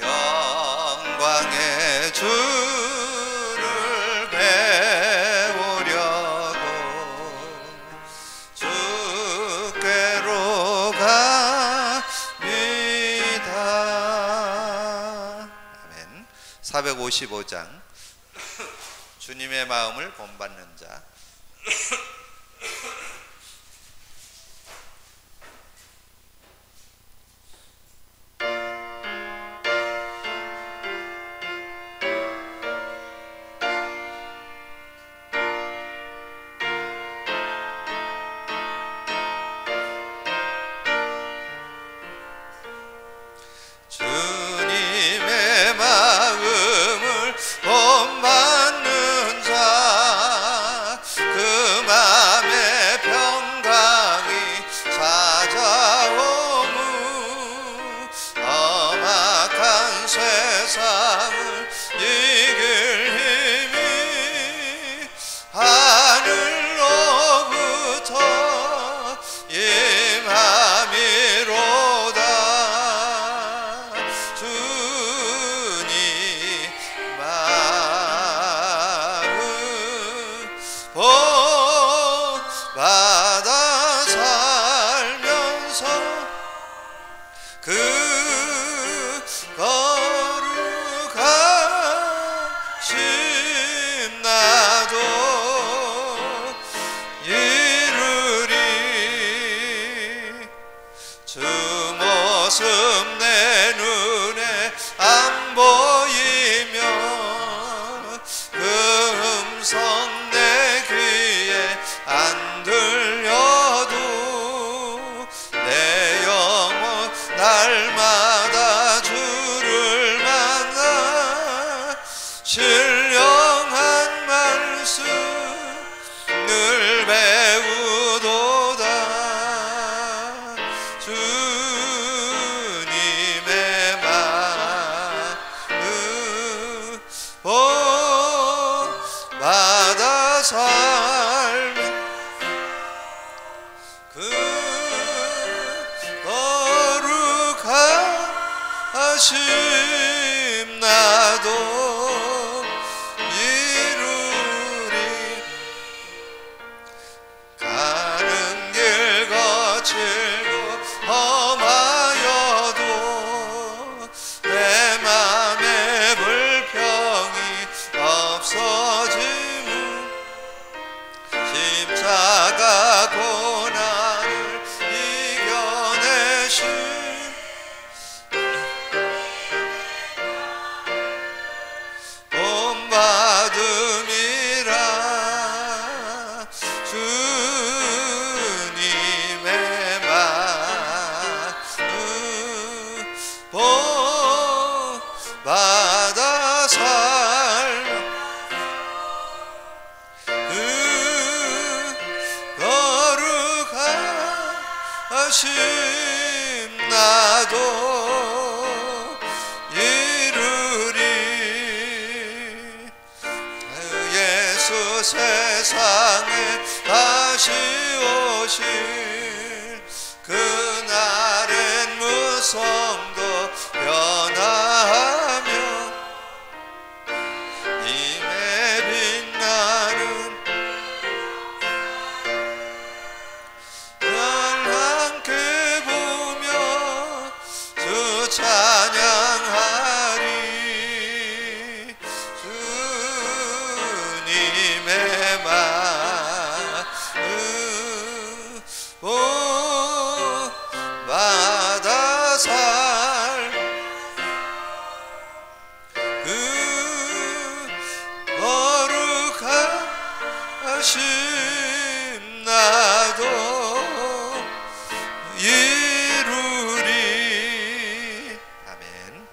영광의 주를 배우려고 주께로 갑니다. 아멘. 455장 주님의 마음을 본받는 자. 주님의 마음을 본받는 자, 그 맘에 평강이 찾아오무 험악한 세상을 이길 힘이 하늘로부터 임함이로다. 받아 살면서 그 거룩하심 나도 이루리. 주 모습 내 눈에 안 보이며 그 음성 내 귀에 안 들려도 내 영혼 날마다 주를 만나 신령한 말씀 늘 배우도다. 주님의 마음 본받아 살면 그 거룩하심 나도 이루리. 가는 길 거칠고 험하여도 내 맘에 불평이 없어지면 십자가 고난을 이겨내신 본받음이라. 주님의 마음 본받아 살면 그 거룩하심 나도 이루리. 예수 세상에 다시 오실 그날엔 무성도 변하며 임에 빛나는 날 함께 보며 주 찬양하리. 주님의 마음 본받아 살 그 거룩하심 나도 이루리. 아멘.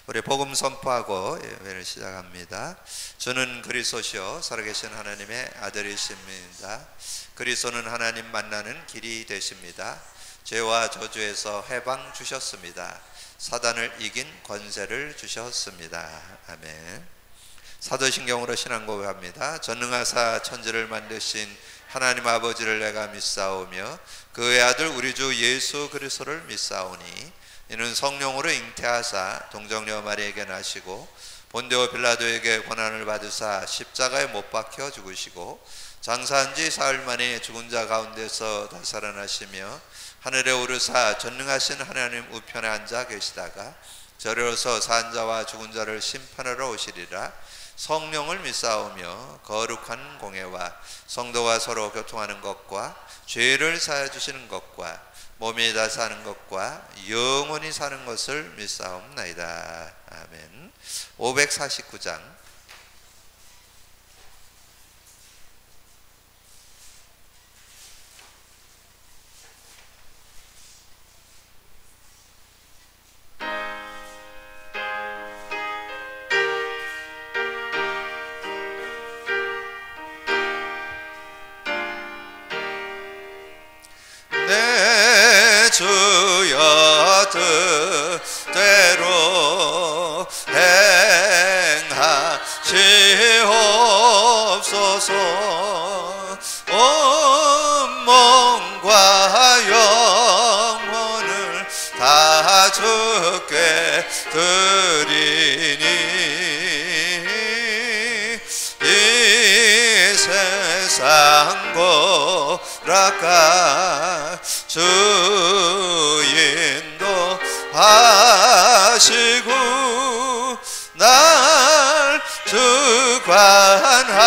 우리 복음 선포하고 예배를 시작합니다. 주는 그리스도시요 살아계신 하나님의 아들이십니다. 그리스도는 하나님 만나는 길이 되십니다. 죄와 저주에서 해방 주셨습니다. 사단을 이긴 권세를 주셨습니다. 아멘. 사도신경으로 신앙 고백합니다. 전능하사 천지를 만드신 하나님 아버지를 내가 믿사오며 그의 아들 우리 주 예수 그리스도를 믿사오니 이는 성령으로 잉태하사 동정녀 마리에게 나시고 본디오 빌라도에게 고난을 받으사 십자가에 못 박혀 죽으시고 장사한 지 사흘 만에 죽은 자 가운데서 다 살아나시며 하늘에 오르사 전능하신 하나님 우편에 앉아 계시다가 저리로서 산 자와 죽은 자를 심판하러 오시리라. 성령을 믿사오며 거룩한 공예와 성도와 서로 교통하는 것과 죄를 사하여 주시는 것과 몸이 다 사는 것과 영원히 사는 것을 믿사옵나이다. 아멘. 549장. 주여 뜻대로 행하시옵소서. 온 몸과 영혼을 다 주께 드리니 이 세상 고락가 주인도 하시고 날 주관하셔서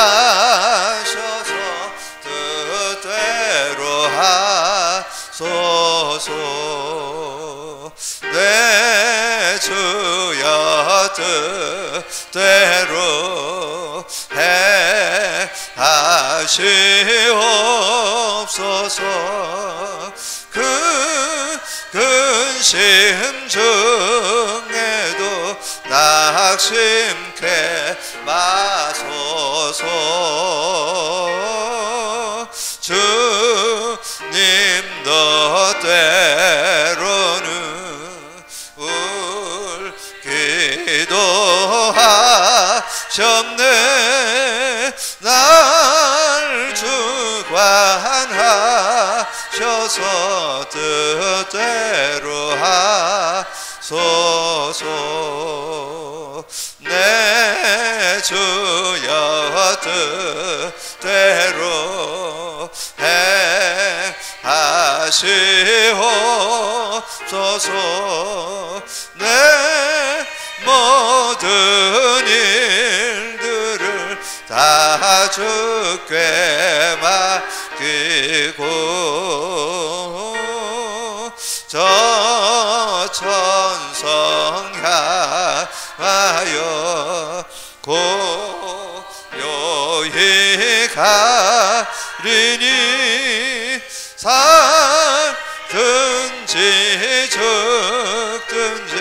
뜻대로 하소서. 내 주여 뜻대로 행하시옵소서. 그 근심 중에도 낙심케 마소서. 주님도 때로는 울기도 하셨네. 날 주관하셔서 뜻대로 하소서. 내 주여 뜻대로 행하시옵소서. 내 모든 일들을 다 주께 맡기고 저 천성 향하여 고요히 가리니 살든지 죽든지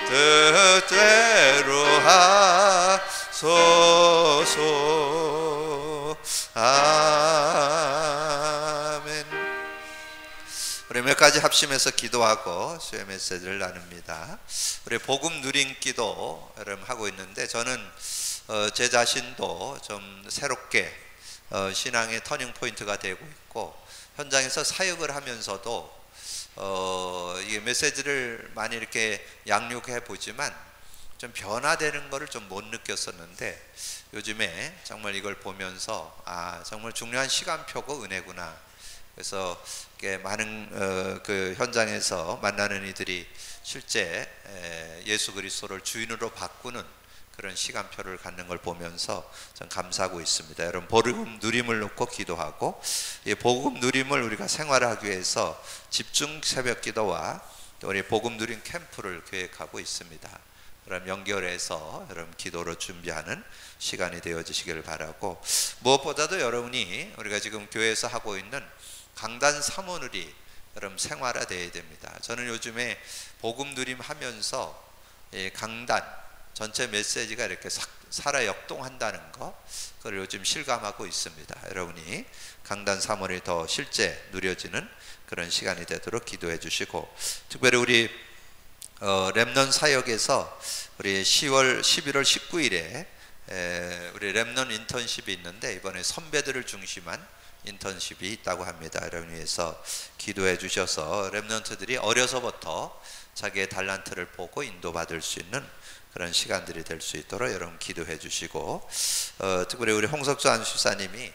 뜻대로 하소서. 아멘. 우리 몇 가지 합심해서 기도하고 수요 메시지를 나눕니다. 우리 복음 누린 기도 여러분 하고 있는데 저는 제 자신도 좀 새롭게 신앙의 터닝 포인트가 되고 있고 현장에서 사역을 하면서도 이게 메시지를 많이 이렇게 양육해 보지만 좀 변화되는 것을 좀 못 느꼈었는데 요즘에 정말 이걸 보면서 아 정말 중요한 시간표고 은혜구나. 그래서 많은 그 현장에서 만나는 이들이 실제 예수 그리스도를 주인으로 바꾸는 그런 시간표를 갖는 걸 보면서 전 감사하고 있습니다. 여러분 복음 누림을 놓고 기도하고 이 복음 누림을 우리가 생활하기 위해서 집중 새벽 기도와 또 우리 복음 누림 캠프를 계획하고 있습니다. 그럼 연결해서 여러분 기도로 준비하는 시간이 되어지시기를 바라고 무엇보다도 여러분이 우리가 지금 교회에서 하고 있는 강단 사모늘이 여러분 생활화되어야 됩니다. 저는 요즘에 복음 누림 하면서 강단 전체 메시지가 이렇게 살아 역동한다는 거 그걸 요즘 실감하고 있습니다. 여러분이 강단 사모늘이 더 실제 누려지는 그런 시간이 되도록 기도해 주시고 특별히 우리 렘넌 사역에서 우리 11월 19일에 우리 렘넌 인턴십이 있는데 이번에 선배들을 중심한 인턴십이 있다고 합니다. 여러분 위해서 기도해 주셔서 렘넌트들이 어려서부터 자기의 달란트를 보고 인도받을 수 있는 그런 시간들이 될 수 있도록 여러분 기도해 주시고, 특별히 우리 홍석주 안수사님이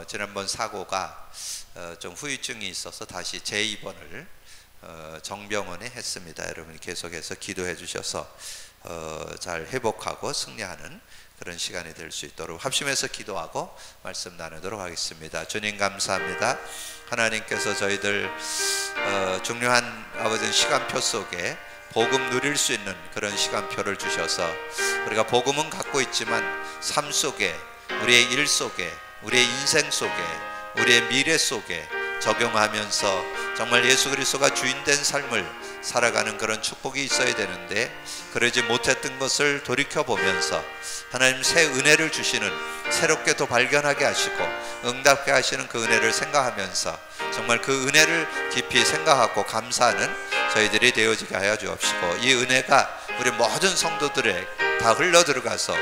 지난번 사고가 좀 후유증이 있어서 다시 재입원을 정병원에 했습니다. 여러분 계속해서 기도해 주셔서 잘 회복하고 승리하는 그런 시간이 될 수 있도록 합심해서 기도하고 말씀 나누도록 하겠습니다. 주님 감사합니다. 하나님께서 저희들 중요한 아버지 시간표 속에 복음 누릴 수 있는 그런 시간표를 주셔서 우리가 복음은 갖고 있지만 삶 속에, 우리의 일 속에, 우리의 인생 속에, 우리의 미래 속에 적용하면서 정말 예수 그리스도가 주인된 삶을 살아가는 그런 축복이 있어야 되는데, 그러지 못했던 것을 돌이켜보면서 하나님 새 은혜를 주시는, 새롭게 또 발견하게 하시고 응답게 하시는 그 은혜를 생각하면서 정말 그 은혜를 깊이 생각하고 감사하는 저희들이 되어지게 하여 주옵시고, 이 은혜가 우리 모든 성도들에 다 흘러들어가서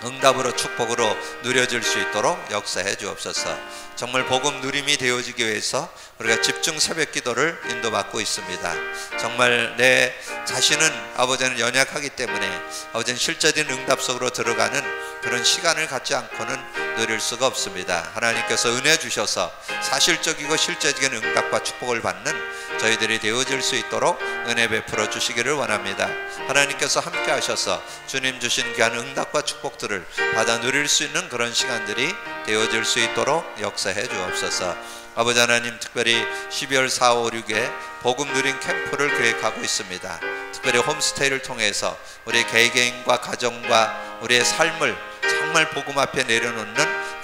응답으로 축복으로 누려질 수 있도록 역사해 주옵소서. 정말 복음 누림이 되어지기 위해서 우리가 집중 새벽 기도를 인도받고 있습니다. 정말 내 자신은 아버지는 연약하기 때문에 아버지는 실제적인 응답 속으로 들어가는 그런 시간을 갖지 않고는 누릴 수가 없습니다. 하나님께서 은혜 주셔서 사실적이고 실제적인 응답과 축복을 받는 저희들이 되어질 수 있도록 은혜 베풀어 주시기를 원합니다. 하나님께서 함께 하셔서 주님 주신 귀한 응답과 축복들을 받아 누릴 수 있는 그런 시간들이 되어질 수 있도록 역사해 주옵소서. 아버지 하나님, 특별히 12월 4, 5, 6에 복음 누린 캠프를 계획하고 있습니다. 특별히 홈스테이를 통해서 우리 개개인과 가정과 우리의 삶을 정말 복음 앞에 내려놓는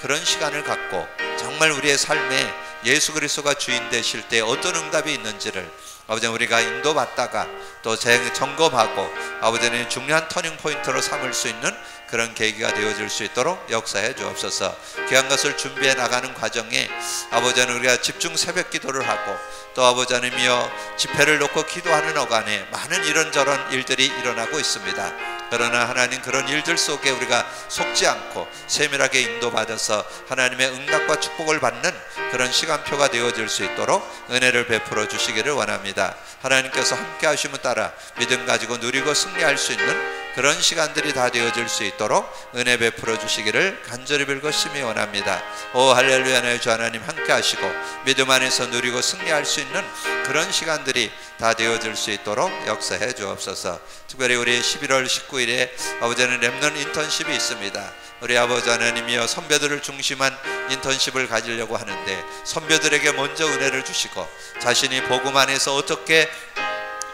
그런 시간을 갖고 정말 우리의 삶에 예수 그리스도가 주인 되실 때 어떤 응답이 있는지를 아버지 우리가 인도받다가 또 점검하고 아버지는 중요한 터닝 포인트로 삼을 수 있는 그런 계기가 되어질 수 있도록 역사해 주옵소서. 귀한 것을 준비해 나가는 과정에 아버지는 우리가 집중 새벽 기도를 하고 또 아버지 하나님이여 집회를 놓고 기도하는 어간에 많은 이런저런 일들이 일어나고 있습니다. 그러나 하나님, 그런 일들 속에 우리가 속지 않고 세밀하게 인도받아서 하나님의 응답과 축복을 받는 그런 시간표가 되어질 수 있도록 은혜를 베풀어 주시기를 원합니다. 하나님께서 함께 하심을 따라 믿음 가지고 누리고 승리할 수 있는 그런 시간들이 다 되어질 수 있도록 은혜 베풀어 주시기를 간절히 빌고 심히 원합니다. 오 할렐루야. 내 주 하나님 함께 하시고 믿음 안에서 누리고 승리할 수 있는 그런 시간들이 다 되어질 수 있도록 역사해 주옵소서. 특별히 우리 11월 19일에 아버지는 렘넌트 인턴십이 있습니다. 우리 아버지 하나님이여 선배들을 중심한 인턴십을 가지려고 하는데 선배들에게 먼저 은혜를 주시고 자신이 복음 안에서 어떻게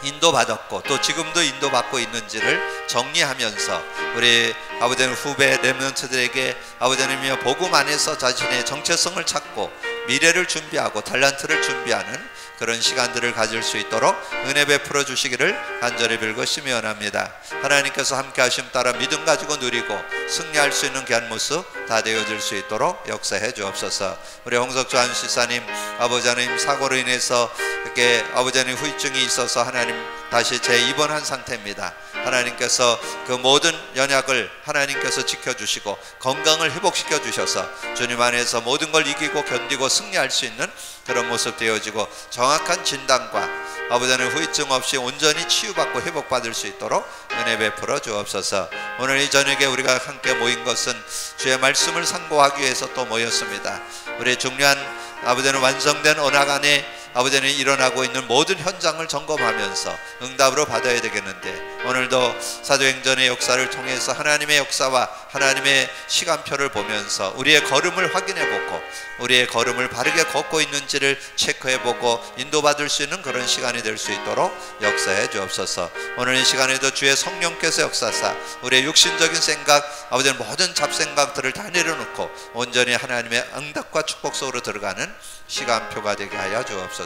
인도받았고 또 지금도 인도받고 있는지를 정리하면서 우리 아버지는 후배 렘넌트들에게 아버지 하나님이여 복음 안에서 자신의 정체성을 찾고 미래를 준비하고 달란트를 준비하는 그런 시간들을 가질 수 있도록 은혜 베풀어 주시기를 간절히 빌고 심히 원합니다. 하나님께서 함께 하심 따라 믿음 가지고 누리고 승리할 수 있는 귀한 모습 다 되어질 수 있도록 역사해 주옵소서. 우리 홍석주 안수사님 아버지 하나님 사고로 인해서 이렇게 아버지 하나님 후유증이 있어서 하나님 다시 재입원한 상태입니다. 하나님께서 그 모든 연약을 하나님께서 지켜주시고 건강을 회복시켜 주셔서 주님 안에서 모든 걸 이기고 견디고 승리할 수 있는 그런 모습 되어지고 정확한 진단과 아버지 하나님 후유증 없이 온전히 치유받고 회복받을 수 있도록 은혜 베풀어 주옵소서. 오늘 이 저녁에 우리가 함께 모인 것은 주의 말씀을 상고하기 위해서 또 모였습니다. 우리 중요한 아버지 하나님 완성된 언약 안에 아버지 하나님 일어나고 있는 모든 현장을 점검하면서 응답으로 받아야 되겠는데 오늘도 사도행전의 역사를 통해서 하나님의 역사와 하나님의 시간표를 보면서 우리의 걸음을 확인해보고 우리의 걸음을 바르게 걷고 있는지를 체크해보고 인도받을 수 있는 그런 시간이 될 수 있도록 역사해 주옵소서. 오늘 이 시간에도 주의 성령께서 역사사 우리의 육신적인 생각 아버지 모든 잡생각들을 다 내려놓고 온전히 하나님의 응답과 축복 속으로 들어가는 시간표가 되게 하여 주옵소서.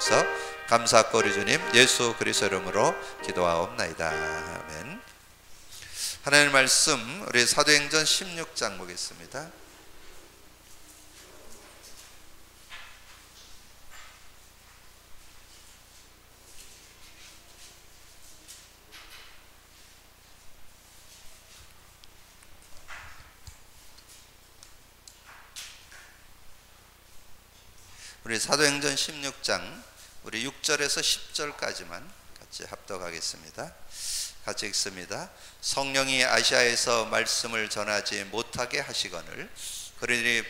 감사하고 우리 주님 예수 그리스도 이름으로 기도하옵나이다. 아멘. 하나님의 말씀 우리 사도행전 16장 보겠습니다. 우리 사도행전 16장 우리 6절에서 10절까지만 같이 합독하겠습니다. 같이 읽습니다. 성령이 아시아에서 말씀을 전하지 못하게 하시거늘 그들이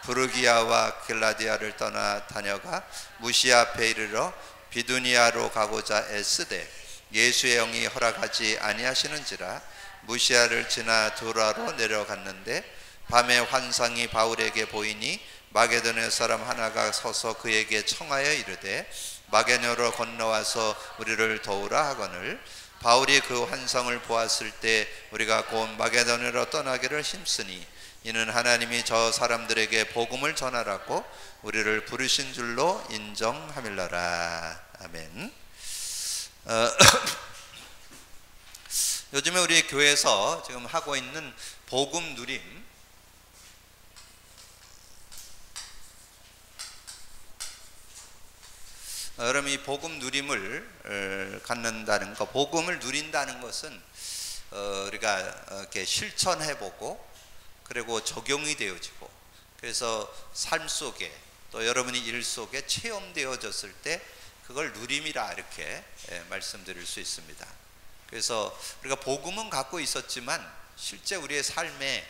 부르기아와 길라디아를 떠나 다녀가 무시아 앞에 이르러 비두니아로 가고자 애쓰되 예수의 영이 허락하지 아니하시는지라 무시아를 지나 두라로 내려갔는데 밤에 환상이 바울에게 보이니 마게도냐 사람 하나가 서서 그에게 청하여 이르되 마게도냐로 건너와서 우리를 도우라 하거늘 바울이 그 환상을 보았을 때 우리가 곧 마게도냐로 떠나기를 힘쓰니 이는 하나님이 저 사람들에게 복음을 전하라고 우리를 부르신 줄로 인정함일러라. 아멘. 요즘에 우리 교회에서 지금 하고 있는 복음 누림, 여러분 이 복음 누림을 갖는다는 것, 복음을 누린다는 것은 우리가 이렇게 실천해보고 그리고 적용이 되어지고 그래서 삶 속에 또 여러분이 일 속에 체험되어졌을 때 그걸 누림이라 이렇게 말씀드릴 수 있습니다. 그래서 우리가 복음은 갖고 있었지만 실제 우리의 삶에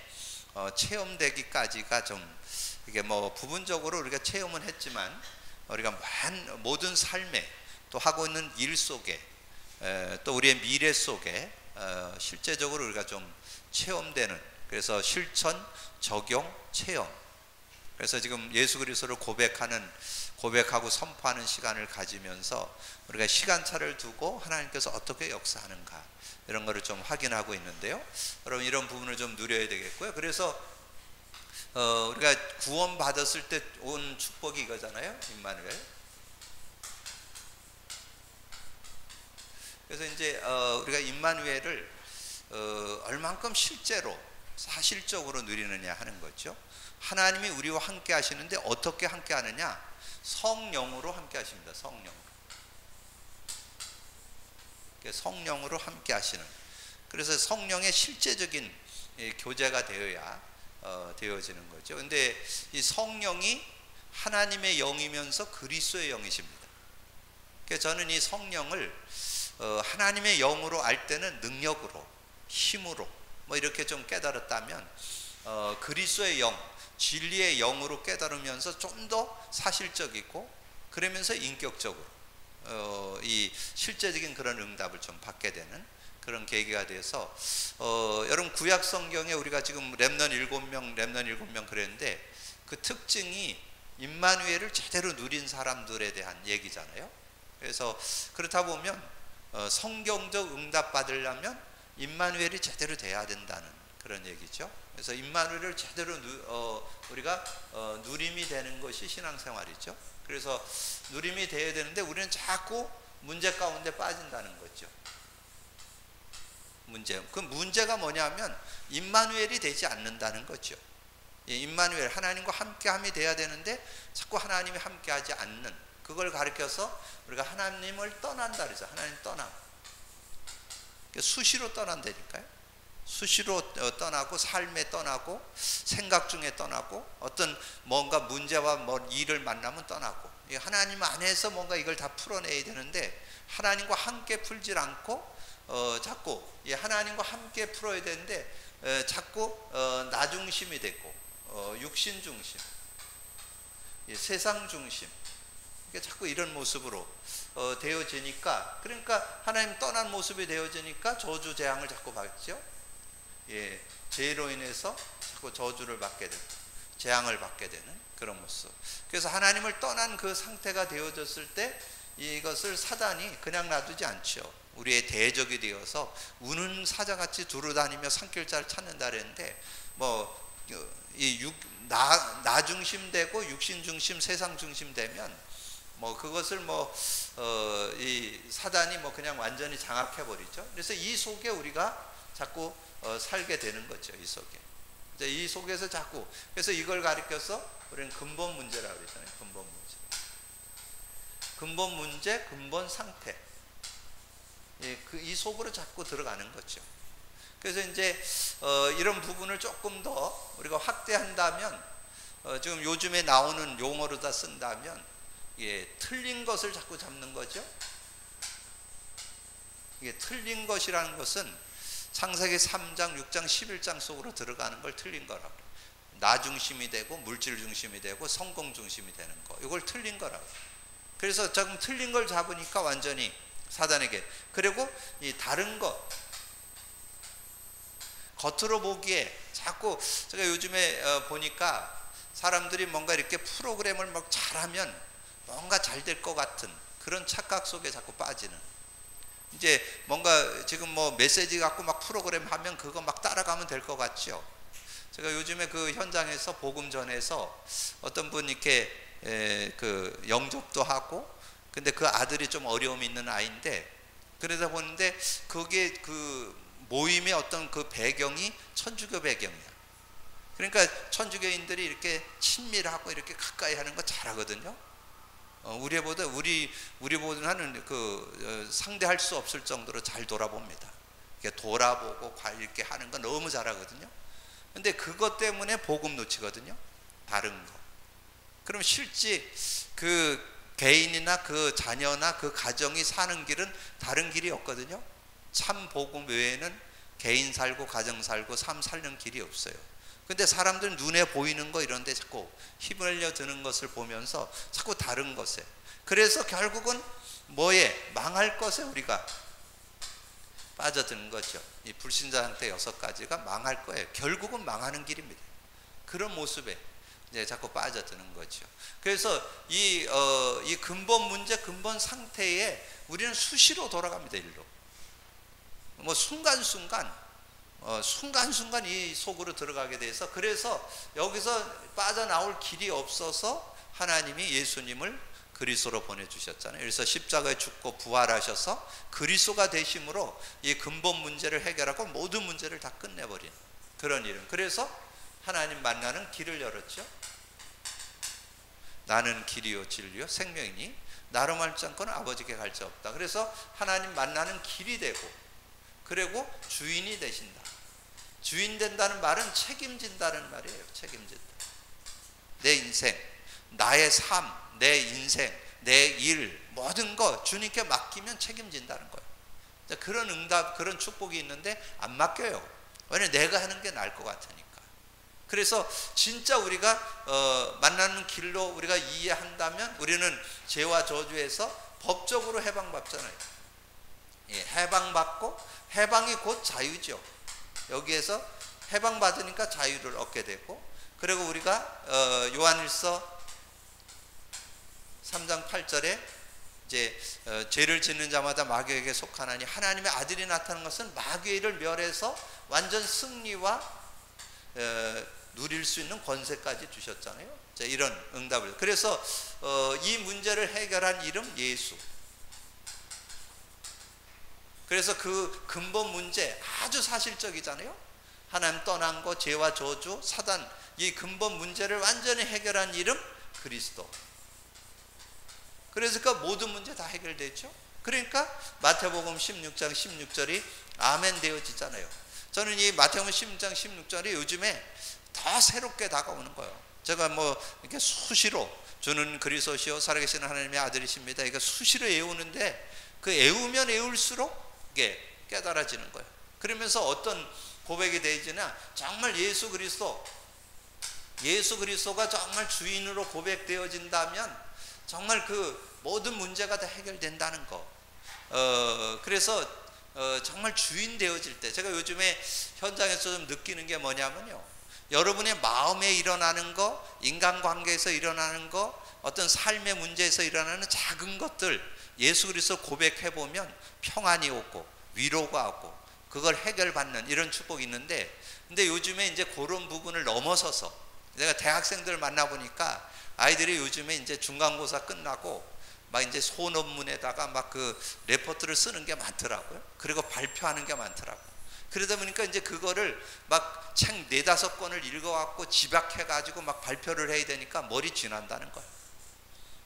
체험되기까지가 좀 이게 뭐 부분적으로 우리가 체험은 했지만 우리가 모든 삶에 또 하고 있는 일 속에 또 우리의 미래 속에 실제적으로 우리가 좀 체험되는, 그래서 실천, 적용, 체험. 그래서 지금 예수 그리스도를 고백하고 선포하는 시간을 가지면서 우리가 시간차를 두고 하나님께서 어떻게 역사하는가 이런 거를 좀 확인하고 있는데요. 여러분 이런 부분을 좀 누려야 되겠고요. 그래서 우리가 구원 받았을 때 온 축복이 이거잖아요. 임마누엘. 그래서 이제 우리가 임마누엘을 얼만큼 실제로 사실적으로 누리느냐 하는 거죠. 하나님이 우리와 함께 하시는데 어떻게 함께 하느냐? 성령으로 함께 하십니다. 성령으로 함께 하시는. 그래서 성령의 실제적인 교제가 되어야 되어지는 거죠. 근데 이 성령이 하나님의 영이면서 그리스도의 영이십니다. 그래서 저는 이 성령을 하나님의 영으로 알 때는 능력으로, 힘으로 뭐 이렇게 좀 깨달았다면 그리스도의 영, 진리의 영으로 깨달으면서 좀 더 사실적이고 그러면서 인격적으로 이 실제적인 그런 응답을 좀 받게 되는 그런 계기가 돼서 여러분 구약 성경에 우리가 지금 렘넌트 7명 그랬는데 그 특징이 임마누엘을 제대로 누린 사람들에 대한 얘기잖아요. 그래서 그렇다 보면 성경적 응답 받으려면 임마누엘이 제대로 돼야 된다는 그런 얘기죠. 그래서 임마누엘을 제대로 우리가 누림이 되는 것이 신앙생활이죠. 그래서 누림이 돼야 되는데 우리는 자꾸 문제 가운데 빠진다는 거죠. 그 문제가 뭐냐면 임마누엘이 되지 않는다는 거죠. 임마누엘, 하나님과 함께함이 돼야 되는데 자꾸 하나님이 함께하지 않는, 그걸 가리켜서 우리가 하나님을 떠난다 그러죠. 하나님 떠남. 수시로 떠난다니까요. 수시로 떠나고, 삶에 떠나고, 생각 중에 떠나고, 어떤 뭔가 문제와 일을 만나면 떠나고, 하나님 안에서 뭔가 이걸 다 풀어내야 되는데 하나님과 함께 풀질 않고 자꾸 하나님과 함께 풀어야 되는데 자꾸 나 중심이 되고 육신 중심, 세상 중심, 자꾸 이런 모습으로 되어지니까, 그러니까 하나님 떠난 모습이 되어지니까 저주 재앙을 자꾸 받죠. 죄로 인해서 자꾸 저주를 받게 되고 재앙을 받게 되는 그런 모습. 그래서 하나님을 떠난 그 상태가 되어졌을 때 이것을 사단이 그냥 놔두지 않죠. 우리의 대적이 되어서 우는 사자같이 두루다니며 산길자를 찾는다 그랬는데 나 중심 되고 육신 중심, 세상 중심 되면 그것을 이 사단이 그냥 완전히 장악해 버리죠. 그래서 이 속에 우리가 자꾸 살게 되는 거죠. 이 속에. 이 속에서 자꾸, 그래서 이걸 가리켜서 우리는 근본 문제라고 그러잖아요. 근본 문제, 근본 상태. 이 속으로 자꾸 들어가는 거죠. 그래서 이제 이런 부분을 조금 더 우리가 확대한다면 지금 요즘에 나오는 용어로 다 쓴다면 틀린 것을 자꾸 잡는 거죠. 이게 틀린 것이라는 것은 창세기 3장, 6장, 11장 속으로 들어가는 걸 틀린 거라고. 나 중심이 되고 물질 중심이 되고 성공 중심이 되는 거, 이걸 틀린 거라고. 그래서 조금 틀린 걸 잡으니까 완전히 사단에게. 그리고 이 다른 것, 겉으로 보기에 자꾸 제가 요즘에 보니까 사람들이 뭔가 이렇게 프로그램을 막 잘하면 뭔가 잘 될 것 같은 그런 착각 속에 자꾸 빠지는, 이제 뭔가 지금 뭐 메시지 갖고 막 프로그램 하면 그거 막 따라가면 될 것 같죠. 제가 요즘에 그 현장에서 복음 전에서 어떤 분 이렇게 그 영접도 하고, 근데 그 아들이 좀 어려움이 있는 아이인데, 그러다 보는데 그게 그 모임의 어떤 그 배경이 천주교 배경이야. 그러니까 천주교인들이 이렇게 친밀하고 이렇게 가까이 하는 거 잘하거든요. 우리보다는 그 상대할 수 없을 정도로 잘 돌아봅니다. 이렇게 돌아보고 이렇게 하는 거 너무 잘하거든요. 근데 그것 때문에 복음 놓치거든요. 다른 거. 그럼 실제 그 개인이나 그 자녀나 그 가정이 사는 길은 다른 길이 없거든요. 참 복음 외에는 개인 살고 가정 살고 삶 살는 길이 없어요. 근데 사람들은 눈에 보이는 거 이런 데 자꾸 휘말려 드는 것을 보면서 자꾸 다른 것에, 그래서 결국은 뭐에? 망할 것에 우리가 빠져드는 거죠. 이 불신자 상태 6가지가 망할 거예요. 결국은 망하는 길입니다. 그런 모습에 이제 자꾸 빠져드는 거죠. 그래서 이 근본 문제, 근본 상태에 우리는 수시로 돌아갑니다. 일로. 뭐 순간순간 이 속으로 들어가게 돼서, 그래서 여기서 빠져나올 길이 없어서 하나님이 예수님을 그리스도로 보내주셨잖아요. 그래서 십자가에 죽고 부활하셔서 그리스도가 되심으로 이 근본 문제를 해결하고 모든 문제를 다 끝내버린 그런 이름. 그래서 하나님 만나는 길을 열었죠. 나는 길이요 진리요 생명이니 나로 말지 않고는 아버지께 갈 수 없다. 그래서 하나님 만나는 길이 되고, 그리고 주인이 되신다. 주인 된다는 말은 책임진다는 말이에요. 책임진다. 내 인생, 나의 삶, 내 인생, 내 일, 모든 거 주님께 맡기면 책임진다는 거예요. 그런 응답, 그런 축복이 있는데 안 맡겨요. 왜냐면 내가 하는 게 나을 것 같으니까. 그래서 진짜 우리가 만나는 길로 우리가 이해한다면 우리는 죄와 저주에서 법적으로 해방받잖아요. 해방받고, 해방이 곧 자유죠. 여기에서 해방받으니까 자유를 얻게 되고, 그리고 우리가 요한일서 3장 8절에 이제 죄를 짓는 자마다 마귀에게 속하나니 하나님의 아들이 나타난 것은 마귀를 멸해서 완전 승리와 누릴 수 있는 권세까지 주셨잖아요. 자, 이런 응답을. 그래서 이 문제를 해결한 이름 예수. 그래서 그 근본 문제 아주 사실적이잖아요. 하나님 떠난 거, 죄와 저주, 사단, 이 근본 문제를 완전히 해결한 이름 그리스도. 그래서 그 모든 문제 다 해결됐죠. 그러니까 마태복음 16장 16절이 아멘 되어지잖아요. 저는 이 마태복음 16장 16절이 요즘에 더 새롭게 다가오는 거예요. 제가 뭐 이렇게 수시로 주는 그리스도시요 살아계시는 하나님의 아들이십니다. 이거 수시로 외우는데 그 외우면 외울수록 이게 깨달아지는 거예요. 그러면서 어떤 고백이 되지나 정말 예수 그리스도가 정말 주인으로 고백되어진다면 정말 그 모든 문제가 다 해결된다는 거. 그래서 정말 주인 되어질 때, 제가 요즘에 현장에서 좀 느끼는 게 뭐냐면요, 여러분의 마음에 일어나는 거, 인간관계에서 일어나는 거, 어떤 삶의 문제에서 일어나는 작은 것들 예수 그리스도 고백해보면 평안이 오고 위로가 오고 그걸 해결받는 이런 축복이 있는데, 근데 요즘에 이제 그런 부분을 넘어서서 내가 대학생들 만나보니까 아이들이 요즘에 이제 중간고사 끝나고 막 이제 소논문에다가 막 그 레포트를 쓰는 게 많더라고요. 그리고 발표하는 게 많더라고요. 그러다 보니까 이제 그거를 막 책 4-5권을 읽어갖고 집약해가지고 막 발표를 해야 되니까 머리 쥐난다는 거예요.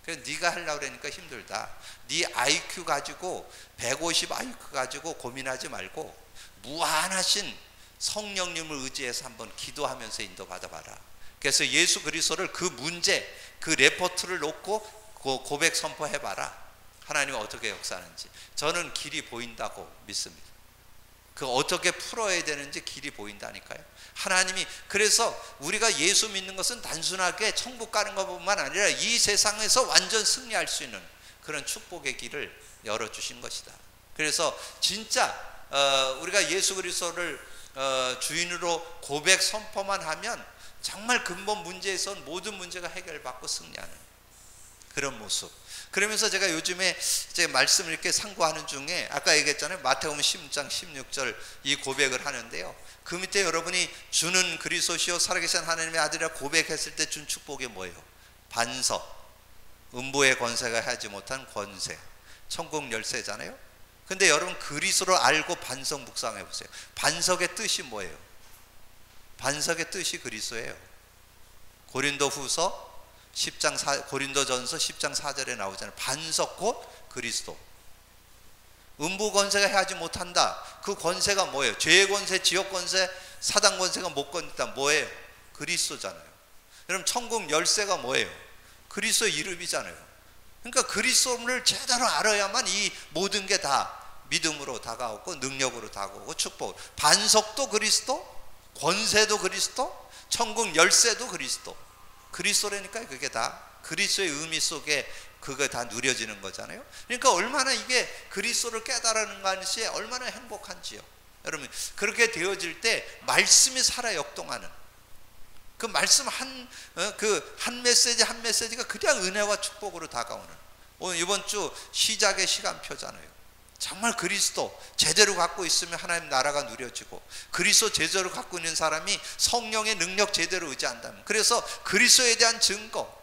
그래서 네가 하려고 그러니까 힘들다. 네 IQ 가지고 150 IQ 가지고 고민하지 말고 무한하신 성령님을 의지해서 한번 기도하면서 인도받아봐라. 그래서 예수 그리스도를 그 문제, 그 레포트를 놓고 고백 선포해봐라. 하나님은 어떻게 역사하는지. 저는 길이 보인다고 믿습니다. 그 어떻게 풀어야 되는지 길이 보인다니까요. 하나님이, 그래서 우리가 예수 믿는 것은 단순하게 천국 가는 것뿐만 아니라 이 세상에서 완전 승리할 수 있는 그런 축복의 길을 열어주신 것이다. 그래서 진짜 우리가 예수 그리스도를 주인으로 고백 선포만 하면 정말 근본 문제에선 모든 문제가 해결받고 승리하는 그런 모습. 그러면서 제가 요즘에 말씀을 이렇게 상고하는 중에 아까 얘기했잖아요. 마태복음 10장 16절 이 고백을 하는데요. 그 밑에 여러분이 주는 그리스도시요 살아계신 하나님의 아들이라 고백했을 때 준 축복이 뭐예요? 반석, 음부의 권세가 하지 못한 권세, 천국 열쇠잖아요. 근데 여러분 그리스도를 알고 반석 묵상해 보세요. 반석의 뜻이 뭐예요? 반석의 뜻이 그리스도예요. 고린도전서 10장 4절에 나오잖아요. 반석 곧 그리스도. 음부 권세가 하지 못한다. 그 권세가 뭐예요? 죄의 권세, 지옥 권세, 사단 권세가 못 건다. 뭐예요? 그리스도잖아요. 여러분 천국 열쇠가 뭐예요? 그리스도 이름이잖아요. 그러니까 그리스도를 제대로 알아야만 이 모든 게 다 믿음으로 다가오고 능력으로 다가오고 축복. 반석도 그리스도, 권세도 그리스도, 천국 열쇠도 그리스도. 그리스도라니까 그게 다 그리스도의 의미 속에 그거 다 누려지는 거잖아요. 그러니까 얼마나 이게 그리스도를 깨달는 것이 얼마나 행복한지요. 여러분 그렇게 되어질 때 말씀이 살아 역동하는 그 말씀 한 메시지 한 메시지가 그냥 은혜와 축복으로 다가오는 오늘 이번 주 시작의 시간표잖아요. 정말 그리스도 제대로 갖고 있으면 하나님 나라가 누려지고 그리스도 제대로 갖고 있는 사람이 성령의 능력 제대로 의지한다면, 그래서 그리스도에 대한 증거,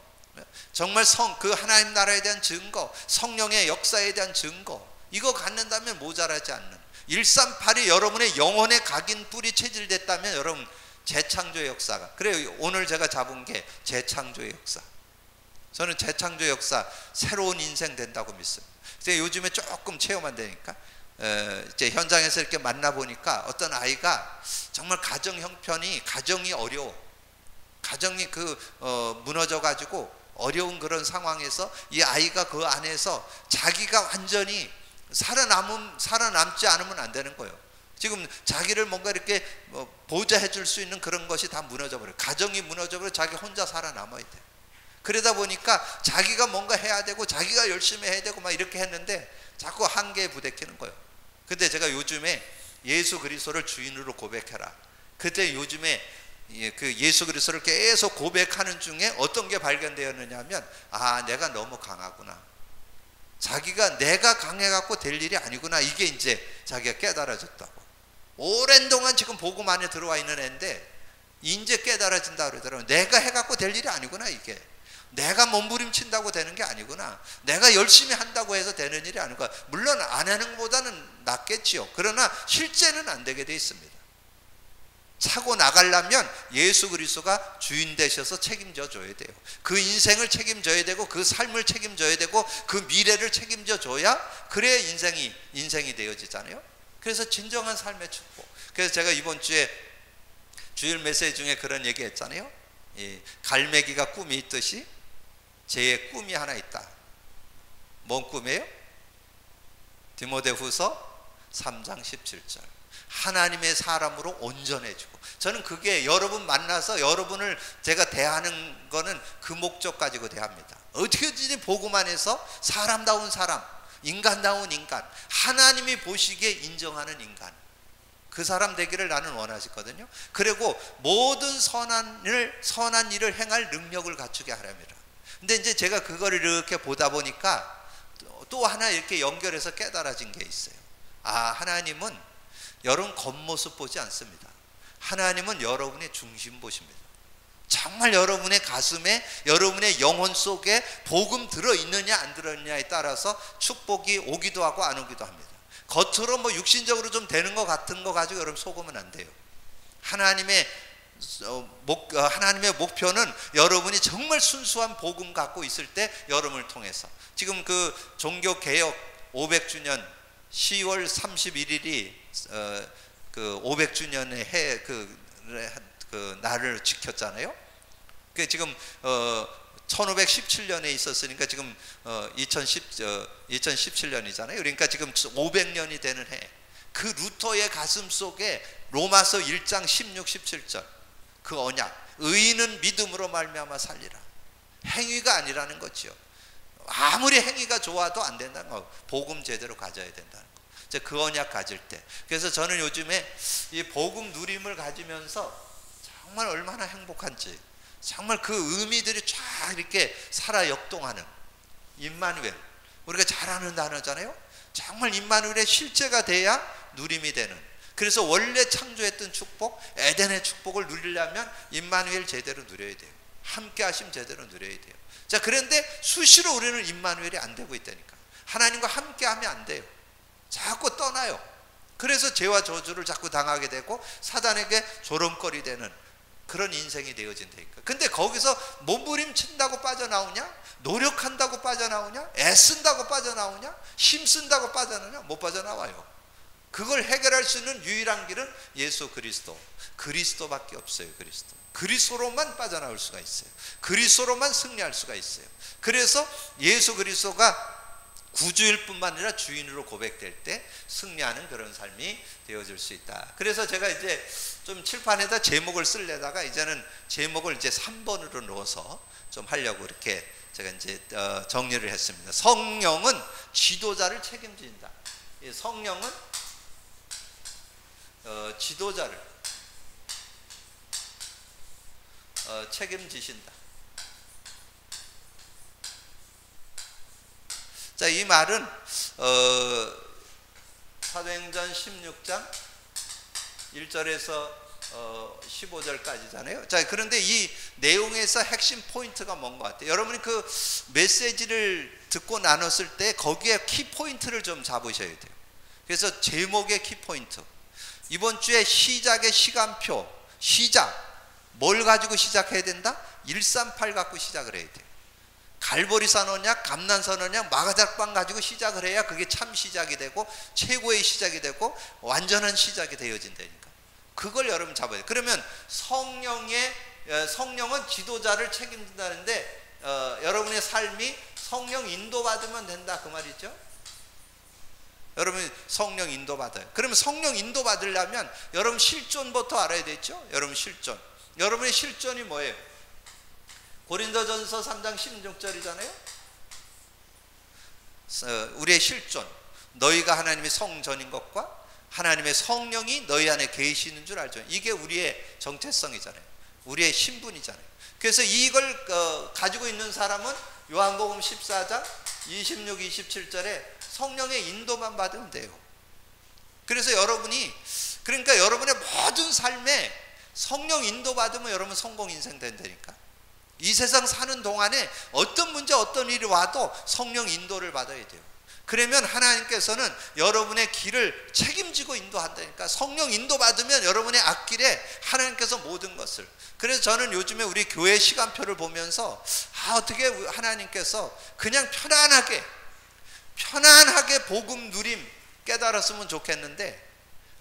정말 그 하나님 나라에 대한 증거, 성령의 역사에 대한 증거, 이거 갖는다면 모자라지 않는 138이 여러분의 영혼에 각인 뿌리 체질됐다면 여러분 재창조의 역사가, 그래요. 오늘 제가 잡은 게 재창조의 역사. 저는 재창조의 역사, 새로운 인생 된다고 믿습니다. 그래서 요즘에 조금 체험 안 되니까 이제 현장에서 이렇게 만나보니까 어떤 아이가 정말 가정 형편이, 가정이 어려워, 가정이 무너져 가지고 어려운 그런 상황에서 이 아이가 그 안에서 자기가 완전히 살아남지 않으면 안 되는 거예요. 지금 자기를 뭔가 이렇게 보좌해 줄 수 있는 그런 것이 다 무너져 버려요. 가정이 무너져 버려 자기 혼자 살아남아야 돼. 그러다 보니까 자기가 뭔가 해야 되고 자기가 열심히 해야 되고 막 이렇게 했는데 자꾸 한계에 부딪히는 거예요. 근데 제가 요즘에 예수 그리스도를 주인으로 고백해라. 그때 요즘에 그 예수 그리스도를 계속 고백하는 중에 어떤 게 발견되었느냐 하면, 아, 내가 너무 강하구나. 자기가 내가 강해갖고 될 일이 아니구나. 이게 이제 자기가 깨달아졌다고. 오랜 동안 지금 복음 안에 들어와 있는 애인데 이제 깨달아진다 그러더라고요. 내가 해갖고 될 일이 아니구나. 이게 내가 몸부림친다고 되는 게 아니구나. 내가 열심히 한다고 해서 되는 일이 아니구나. 물론 안 하는 것보다는 낫겠지요. 그러나 실제는 안 되게 돼 있습니다. 차고 나가려면 예수 그리스도가 주인 되셔서 책임져 줘야 돼요. 그 인생을 책임져야 되고 그 삶을 책임져야 되고 그 미래를 책임져 줘야 그래야 인생이 되어지잖아요. 그래서 진정한 삶의 축복. 그래서 제가 이번 주에 주일 메시지 중에 그런 얘기 했잖아요. 갈매기가 꿈이 있듯이 제 꿈이 하나 있다. 뭔 꿈이에요? 디모데후서 3장 17절. 하나님의 사람으로 온전해지고. 저는 그게 여러분 만나서 여러분을 제가 대하는 거는 그 목적 가지고 대합니다. 어떻게든지 복음 안에서 사람다운 사람, 인간다운 인간, 하나님이 보시기에 인정하는 인간, 그 사람 되기를 나는 원하시거든요. 그리고 모든 선한 일을 행할 능력을 갖추게 하랍니다. 근데 이제 제가 그거를 이렇게 보다 보니까 또 하나 이렇게 연결해서 깨달아진 게 있어요. 아, 하나님은 여러분 겉모습 보지 않습니다. 하나님은 여러분의 중심 보십니다. 정말 여러분의 가슴에, 여러분의 영혼 속에 복음 들어있느냐 안 들어있느냐에 따라서 축복이 오기도 하고 안 오기도 합니다. 겉으로 뭐 육신적으로 좀 되는 것 같은 거 가지고 여러분 속으면 안 돼요. 하나님의 목표는 여러분이 정말 순수한 복음 갖고 있을 때 여러분을 통해서, 지금 그 종교개혁 500주년 10월 31일이 그 500주년의 해 그 날을 지켰잖아요. 그 지금 1517년에 있었으니까 지금 2017년이잖아요. 그러니까 지금 500년이 되는 해. 그 루터의 가슴 속에 로마서 1장 16, 17절 그 언약, 의인은 믿음으로 말미암아 살리라. 행위가 아니라는 거지요. 아무리 행위가 좋아도 안 된다는 거. 복음 제대로 가져야 된다는 거. 그 언약 가질 때. 그래서 저는 요즘에 이 복음 누림을 가지면서 정말 얼마나 행복한지, 정말 그 의미들이 쫙 이렇게 살아 역동하는 임마누엘, 우리가 잘 아는 단어잖아요. 정말 임마누엘의 실제가 돼야 누림이 되는. 그래서 원래 창조했던 축복, 에덴의 축복을 누리려면 임마누엘 제대로 누려야 돼요. 함께 하심 제대로 누려야 돼요. 자, 그런데 수시로 우리는 임마누엘이 안 되고 있다니까. 하나님과 함께 하면 안 돼요. 자꾸 떠나요. 그래서 죄와 저주를 자꾸 당하게 되고 사단에게 조롱거리 되는 그런 인생이 되어진다니까. 근데 거기서 몸부림친다고 빠져나오냐? 노력한다고 빠져나오냐? 애쓴다고 빠져나오냐? 힘쓴다고 빠져나오냐? 못 빠져나와요. 그걸 해결할 수 있는 유일한 길은 예수 그리스도. 그리스도밖에 없어요. 그리스도. 그리스도로만 빠져나올 수가 있어요. 그리스도로만 승리할 수가 있어요. 그래서 예수 그리스도가 구주일 뿐만 아니라 주인으로 고백될 때 승리하는 그런 삶이 되어질 수 있다. 그래서 제가 이제 좀 칠판에다 제목을 쓰려다가 이제는 제목을 이제 3번으로 넣어서 좀 하려고 이렇게 제가 이제 정리를 했습니다. 성령은 지도자를 책임진다. 성령은 지도자를 책임지신다. 자, 이 말은 사도행전 16장 1절에서 15절까지잖아요. 자, 그런데 이 내용에서 핵심 포인트가 뭔 것 같아요? 여러분이 그 메시지를 듣고 나눴을 때 거기에 키포인트를 좀 잡으셔야 돼요. 그래서 제목의 키포인트, 이번 주에 시작의 시간표, 시작, 뭘 가지고 시작해야 된다? 138 갖고 시작을 해야 돼요. 갈보리산 언약, 감난산 언약, 마가닥방 가지고 시작을 해야 그게 참 시작이 되고 최고의 시작이 되고 완전한 시작이 되어진다니까. 그걸 여러분 잡아야 돼요. 그러면 성령은 지도자를 책임진다는데 여러분의 삶이 성령 인도받으면 된다 그 말이죠. 여러분 성령 인도받아요. 그러면 성령 인도받으려면 여러분 실존부터 알아야 되죠. 여러분 실존. 여러분의 실존이 뭐예요? 고린도전서 3장 16절이잖아요. 우리의 실존, 너희가 하나님의 성전인 것과 하나님의 성령이 너희 안에 계시는 줄 알죠. 이게 우리의 정체성이잖아요. 우리의 신분이잖아요. 그래서 이걸 가지고 있는 사람은 요한복음 14장 26, 27절에 성령의 인도만 받으면 돼요. 그래서 그러니까 여러분의 모든 삶에 성령 인도 받으면 여러분 성공 인생 된다니까. 이 세상 사는 동안에 어떤 문제, 어떤 일이 와도 성령 인도를 받아야 돼요. 그러면 하나님께서는 여러분의 길을 책임지고 인도한다니까. 성령 인도 받으면 여러분의 앞길에 하나님께서 모든 것을. 그래서 저는 요즘에 우리 교회 시간표를 보면서 어떻게 하나님께서 그냥 편안하게 복음 누림 깨달았으면 좋겠는데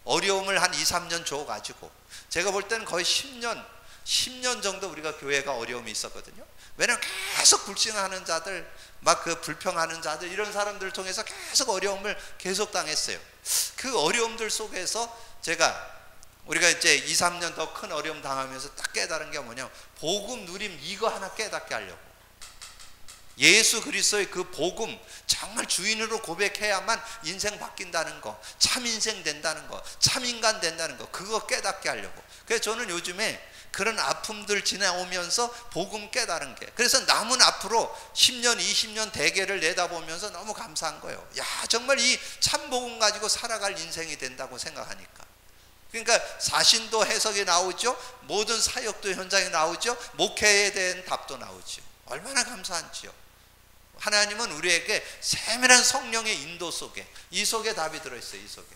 어려움을 한 2, 3년 줘가지고 제가 볼 때는 거의 10년 정도 우리가 교회가 어려움이 있었거든요. 왜냐하면 계속 불신하는 자들, 막 그 불평하는 자들, 이런 사람들을 통해서 계속 어려움을 계속 당했어요. 그 어려움들 속에서 우리가 이제 2, 3년 더 큰 어려움 당하면서 딱 깨달은 게 뭐냐, 복음 누림 이거 하나 깨닫게 하려고. 예수 그리스도의 그 복음 정말 주인으로 고백해야만 인생 바뀐다는 거, 참 인생 된다는 거, 참 인간 된다는 거, 그거 깨닫게 하려고. 그래서 저는 요즘에 그런 아픔들 지나오면서 복음 깨달은 게, 그래서 남은 앞으로 10년 20년 대계를 내다보면서 너무 감사한 거예요. 야, 정말 이 참 복음 가지고 살아갈 인생이 된다고 생각하니까. 그러니까 사신도 해석이 나오죠. 모든 사역도 현장에 나오죠. 목회에 대한 답도 나오죠. 얼마나 감사한지요. 하나님은 우리에게 세밀한 성령의 인도 속에, 이 속에 답이 들어있어요. 이 속에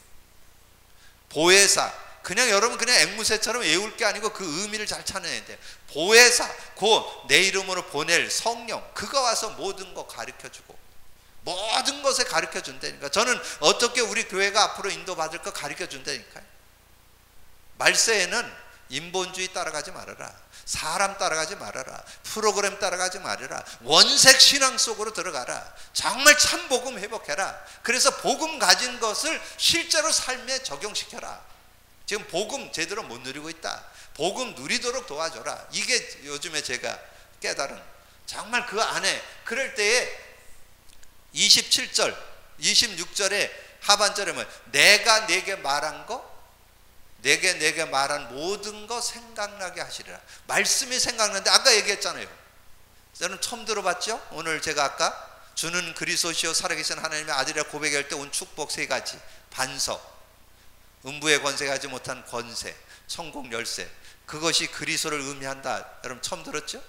보혜사, 그냥 여러분 그냥 앵무새처럼 외울 게 아니고 그 의미를 잘 찾아내야 돼요. 보혜사, 곧 내 이름으로 보낼 성령, 그가 와서 모든 거 가르쳐주고 모든 것에 가르쳐준다니까. 저는 어떻게 우리 교회가 앞으로 인도받을 거 가르쳐준다니까요. 말세에는 인본주의 따라가지 말아라. 사람 따라가지 말아라. 프로그램 따라가지 말아라. 원색 신앙 속으로 들어가라. 정말 참 복음 회복해라. 그래서 복음 가진 것을 실제로 삶에 적용시켜라. 지금 복음 제대로 못 누리고 있다. 복음 누리도록 도와줘라. 이게 요즘에 제가 깨달은, 정말 그 안에, 그럴 때에 27절 26절에 하반절에 뭐 내가 내게 말한 거, 내게 말한 모든 거 생각나게 하시리라. 말씀이 생각나는데 아까 얘기했잖아요. 저는 처음 들어봤죠. 오늘 제가 아까 주는 그리스도시요 살아계신 하나님의 아들이라 고백할 때 온 축복 세 가지, 반석, 음부의 권세가 하지 못한 권세, 천국 열쇠, 그것이 그리스도를 의미한다. 여러분 처음 들었죠?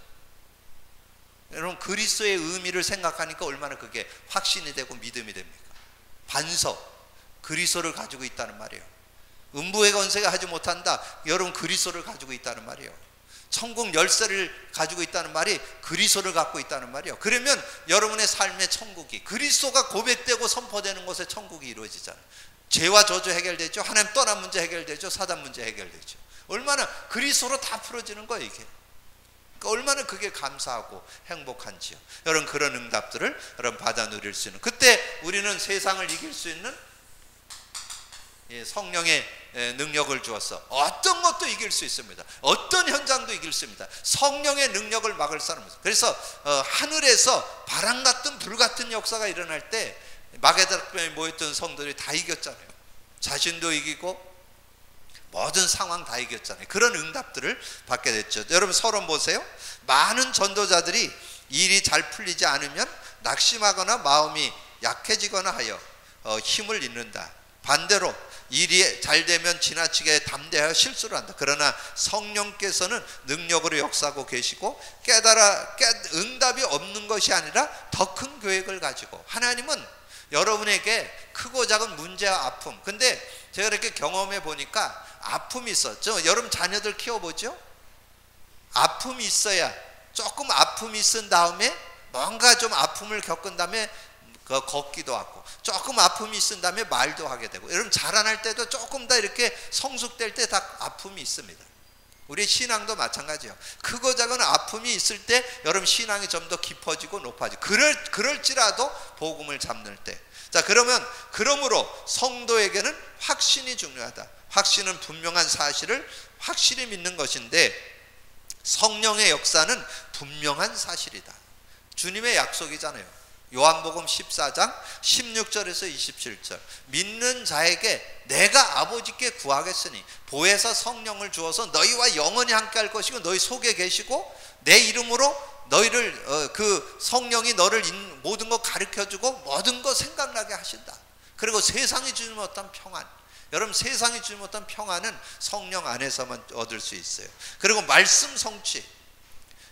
여러분 그리스도의 의미를 생각하니까 얼마나 그게 확신이 되고 믿음이 됩니까? 반석, 그리스도를 가지고 있다는 말이에요. 음부의 권세가 하지 못한다. 여러분 그리스도를 가지고 있다는 말이에요. 천국 열쇠를 가지고 있다는 말이 그리스도를 갖고 있다는 말이에요. 그러면 여러분의 삶의 천국이, 그리스도가 고백되고 선포되는 곳에 천국이 이루어지잖아요. 죄와 저주 해결되죠. 하나님 떠난 문제 해결되죠. 사단 문제 해결되죠. 얼마나 그리스도로 다 풀어지는 거예요 이게. 그러니까 얼마나 그게 감사하고 행복한지요. 여러분 그런 응답들을 여러분 받아 누릴 수 있는, 그때 우리는 세상을 이길 수 있는 성령의 능력을 주어서 어떤 것도 이길 수 있습니다. 어떤 현장도 이길 수 있습니다. 성령의 능력을 막을 사람입니다. 그래서 하늘에서 바람 같은 불 같은 역사가 일어날 때 마게다라에 모였던 성도들이 다 이겼잖아요. 자신도 이기고 모든 상황 다 이겼잖아요. 그런 응답들을 받게 됐죠. 여러분 서론 보세요. 많은 전도자들이 일이 잘 풀리지 않으면 낙심하거나 마음이 약해지거나 하여 힘을 잃는다. 반대로 일이 잘 되면 지나치게 담대하여 실수를 한다. 그러나 성령께서는 능력으로 역사하고 계시고 응답이 없는 것이 아니라 더 큰 계획을 가지고, 하나님은 여러분에게 크고 작은 문제와 아픔, 근데 제가 이렇게 경험해 보니까 아픔이 있어. 여러분 자녀들 키워보죠. 아픔이 있어야, 조금 아픔이 있은 다음에 뭔가 좀 아픔을 겪은 다음에 걷기도 하고, 조금 아픔이 있은 다음에 말도 하게 되고, 여러분 자라날 때도 조금 더 이렇게 성숙될 때 다 아픔이 있습니다. 우리 신앙도 마찬가지예요. 크고 작은 아픔이 있을 때 여러분 신앙이 좀 더 깊어지고 높아지고, 그럴지라도 복음을 잡는 때. 자, 그러므로 성도에게는 확신이 중요하다. 확신은 분명한 사실을 확실히 믿는 것인데, 성령의 역사는 분명한 사실이다. 주님의 약속이잖아요. 요한복음 14장 16절에서 27절, 믿는 자에게 내가 아버지께 구하겠으니 보혜사 성령을 주어서 너희와 영원히 함께 할 것이고 너희 속에 계시고 내 이름으로 너희를 그 성령이 너를 모든 것 가르쳐주고 모든 것 생각나게 하신다. 그리고 세상이 주지 못한 평안, 여러분 세상이 주지 못한 평안은 성령 안에서만 얻을 수 있어요. 그리고 말씀 성취,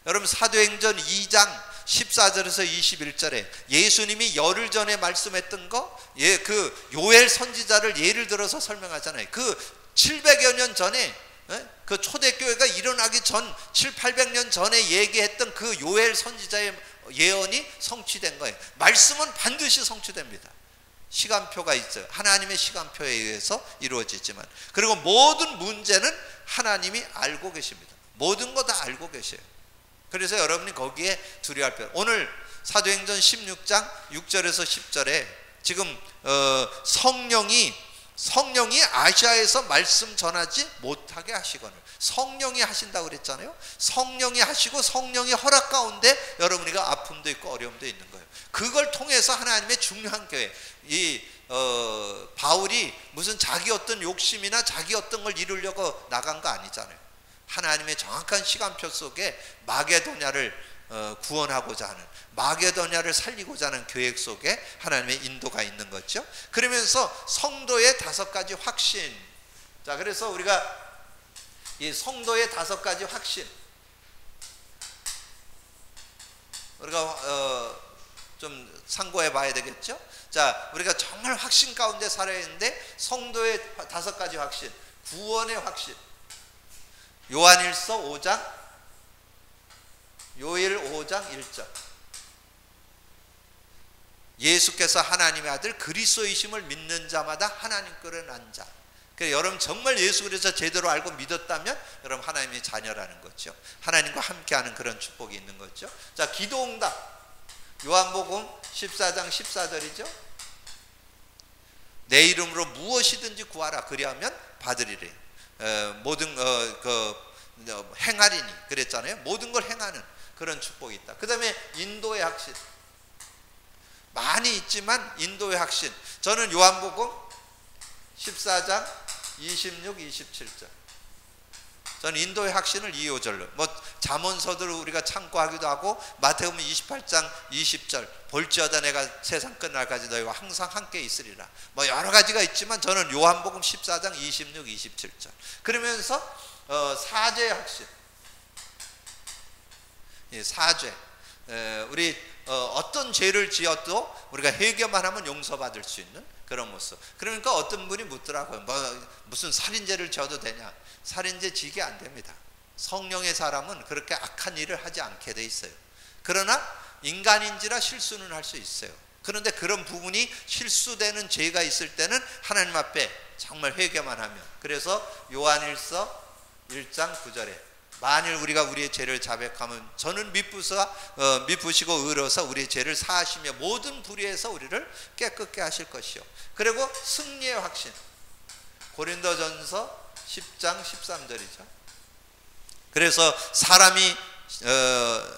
여러분 사도행전 2장 14절에서 21절에 예수님이 열흘 전에 말씀했던 거, 그 요엘 선지자를 예를 들어서 설명하잖아요. 그 700여 년 전에, 그 초대교회가 일어나기 전 700~800년 전에 얘기했던 그 요엘 선지자의 예언이 성취된 거예요. 말씀은 반드시 성취됩니다. 시간표가 있어요. 하나님의 시간표에 의해서 이루어지지만, 그리고 모든 문제는 하나님이 알고 계십니다. 모든 거 다 알고 계셔요. 그래서 여러분이 거기에 두려워할 필요. 오늘 사도행전 16장 6절에서 10절에 지금 성령이 아시아에서 말씀 전하지 못하게 하시거늘, 성령이 하신다고 그랬잖아요. 성령이 하시고 성령의 허락 가운데 여러분이가 아픔도 있고 어려움도 있는 거예요. 그걸 통해서 하나님의 중요한 교회, 바울이 무슨 자기 어떤 욕심이나 자기 어떤 걸 이루려고 나간 거 아니잖아요. 하나님의 정확한 시간표 속에 마게도냐를 구원하고자 하는, 마게도냐를 살리고자 하는 계획 속에 하나님의 인도가 있는 거죠. 그러면서 성도의 5가지 확신. 자, 그래서 우리가 이 성도의 5가지 확신, 우리가 좀 상고해 봐야 되겠죠. 자, 우리가 정말 확신 가운데 살아야 하는데, 성도의 5가지 확신, 구원의 확신. 요한일서 5장, 요엘 5장 1절. 예수께서 하나님의 아들 그리스도이심을 믿는 자마다 하나님께로 난 자. 그러니까 여러분 정말 예수 그리스도 제대로 알고 믿었다면 여러분 하나님의 자녀라는 거죠. 하나님과 함께하는 그런 축복이 있는 거죠. 자, 기도응답. 요한복음 14장 14절이죠. 내 이름으로 무엇이든지 구하라 그리하면 받으리래. 모든 행하리니 그랬잖아요. 모든 걸 행하는 그런 축복이 있다. 그 다음에 인도의 확신. 많이 있지만 인도의 확신. 저는 요한복음 14장 26, 27절. 저는 인도의 확신을 2~5절로, 잠언서들을 우리가 참고하기도 하고, 마태복음 28장 20절, 볼지어다 내가 세상 끝날까지 너희와 항상 함께 있으리라. 여러 가지가 있지만 저는 요한복음 14장 26, 27절. 그러면서 사죄의 확신. 사죄. 우리 어떤 죄를 지어도 우리가 회개만 하면 용서받을 수 있는 그런 모습. 그러니까 어떤 분이 묻더라고요. 무슨 살인죄를 지어도 되냐? 살인죄 지게 안 됩니다. 성령의 사람은 그렇게 악한 일을 하지 않게 돼 있어요. 그러나 인간인지라 실수는 할 수 있어요. 그런데 그런 부분이 실수되는 죄가 있을 때는 하나님 앞에 정말 회개만 하면. 그래서 요한일서 1장 9절에 만일 우리가 우리의 죄를 자백하면 저는 미쁘시고 의로서 우리의 죄를 사하시며 모든 불의에서 우리를 깨끗게 하실 것이요. 그리고 승리의 확신. 고린도전서 10장 13절이죠. 그래서 사람이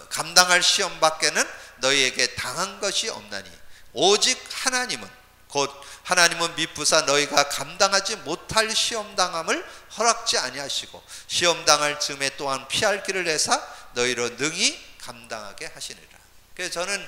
감당할 시험 밖에는 너희에게 당한 것이 없나니 오직 하나님은 곧 하나님은 미쁘사 너희가 감당하지 못할 시험당함을 허락지 아니하시고 시험당할 즈음에 또한 피할 길을 내사 너희로 능히 감당하게 하시니라. 그래서 저는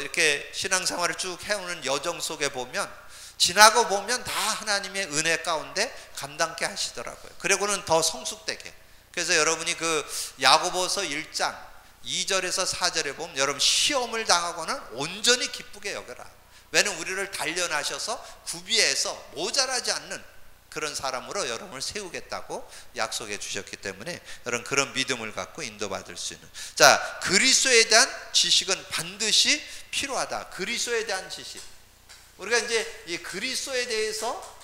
이렇게 신앙생활을 쭉 해오는 여정 속에 보면 지나고 보면 다 하나님의 은혜 가운데 감당케 하시더라고요. 그리고는 더 성숙되게. 그래서 여러분이 그 야고보서 1장 2절에서 4절에 보면 여러분 시험을 당하고는 온전히 기쁘게 여겨라. 왜냐하면 우리를 단련하셔서 구비해서 모자라지 않는 그런 사람으로 여러분을 세우겠다고 약속해 주셨기 때문에 여러분 그런 믿음을 갖고 인도받을 수 있는. 자, 그리스도에 대한 지식은 반드시 필요하다. 그리스도에 대한 지식. 우리가 이제 이 그리스도에 대해서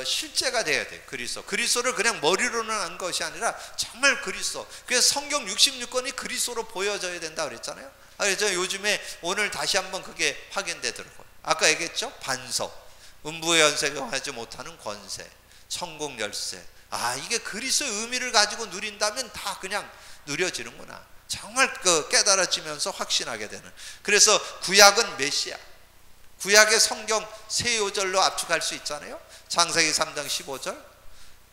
실제가 돼야 돼요. 그리스도를 그냥 머리로는 한 것이 아니라 정말 그리스도. 그래서 성경 66권이 그리스도로 보여져야 된다 그랬잖아요. 그래서 요즘에 오늘 다시 한번 그게 확인되더라고요. 아까 얘기했죠. 반석, 음부의 연세가 하지 못하는 권세, 천국 열쇠. 이게 그리스도의 의미를 가지고 누린다면 다 그냥 누려지는구나. 정말 깨달아지면서 확신하게 되는. 그래서 구약은 메시아. 구약의 성경 세 요절로 압축할 수 있잖아요. 창세기 3장 15절,